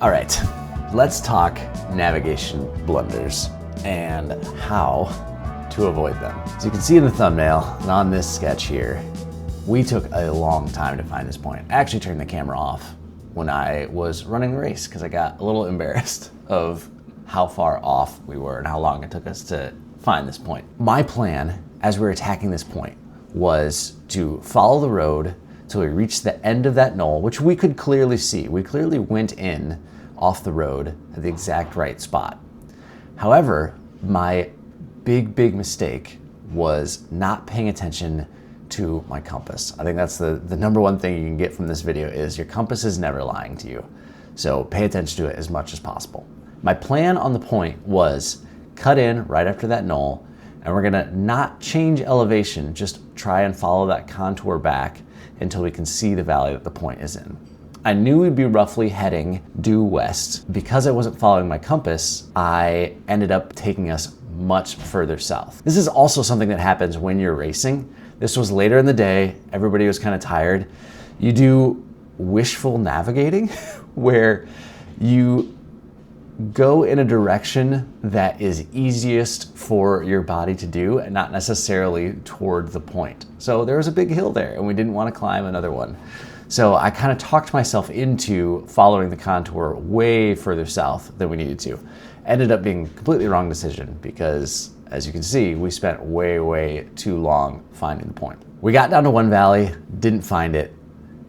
All right, let's talk navigation blunders and how to avoid them. As you can see in the thumbnail and on this sketch here, we took a long time to find this point. I actually turned the camera off when I was running the race because I got a little embarrassed of how far off we were and how long it took us to find this point. My plan as we were attacking this point was to follow the road till we reached the end of that knoll, which we could clearly see. We clearly went in off the road at the exact right spot. However, my big mistake was not paying attention to my compass. I think that's the number one thing you can get from this video is your compass is never lying to you. So pay attention to it as much as possible. My plan on the point was cut in right after that knoll, and we're gonna not change elevation, just try and follow that contour back until we can see the valley that the point is in. I knew we'd be roughly heading due west. Because I wasn't following my compass, I ended up taking us much further south. This is also something that happens when you're racing. This was later in the day, everybody was kind of tired. You do wishful navigating where you go in a direction that is easiest for your body to do and not necessarily toward the point. So there was a big hill there and we didn't want to climb another one. So I kind of talked myself into following the contour way further south than we needed to. Ended up being a completely wrong decision because, as you can see, we spent way too long finding the point. We got down to one valley, didn't find it,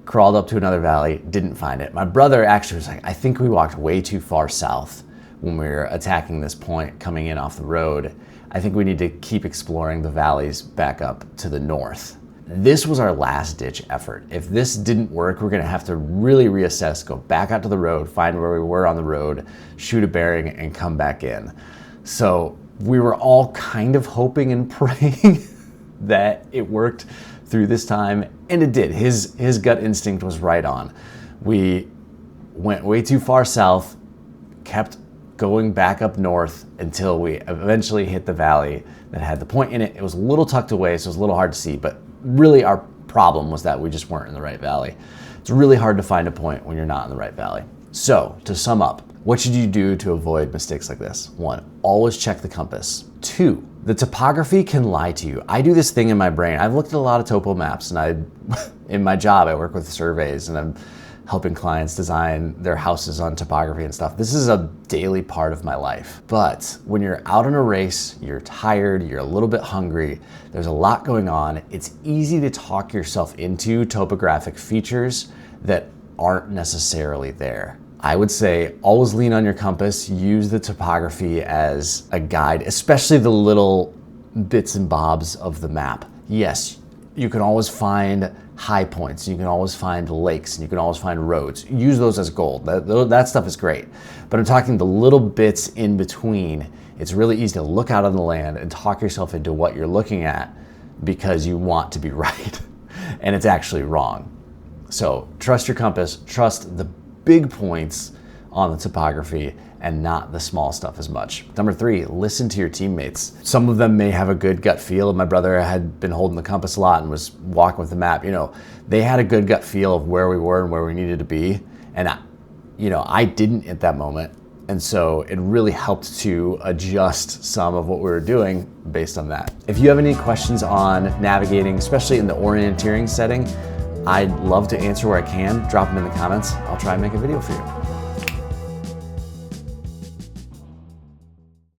crawled up to another valley, didn't find it. My brother actually was like, I think we walked way too far south when we were attacking this point coming in off the road. I think we need to keep exploring the valleys back up to the north. This was our last ditch effort. If this didn't work, we're gonna have to really reassess, go back out to the road, find where we were on the road, shoot a bearing and come back in. So we were all kind of hoping and praying that it worked through this time, and it did. His gut instinct was right on. We went way too far south, kept going back up north until we eventually hit the valley that had the point in it. It was a little tucked away, so it was a little hard to see, but really our problem was that we just weren't in the right valley. It's really hard to find a point when you're not in the right valley. So to sum up, what should you do to avoid mistakes like this? 1, always check the compass. 2, the topography can lie to you. I do this thing in my brain. I've looked at a lot of topo maps and in my job, I work with surveys and I'm helping clients design their houses on topography and stuff. This is a daily part of my life. But when you're out on a race, you're tired, you're a little bit hungry, there's a lot going on, it's easy to talk yourself into topographic features that aren't necessarily there. I would say always lean on your compass, use the topography as a guide, especially the little bits and bobs of the map. Yes, you can always find high points, you can always find lakes, and you can always find roads. Use those as gold. That stuff is great. But I'm talking the little bits in between. It's really easy to look out on the land and talk yourself into what you're looking at because you want to be right, and it's actually wrong. So trust your compass, trust the big points on the topography and not the small stuff as much. Number 3, listen to your teammates. Some of them may have a good gut feel. My brother had been holding the compass a lot and was walking with the map. They had a good gut feel of where we were and where we needed to be. And I didn't at that moment. And so it really helped to adjust some of what we were doing based on that. If you have any questions on navigating, especially in the orienteering setting, I'd love to answer where I can. Drop them in the comments. I'll try and make a video for you.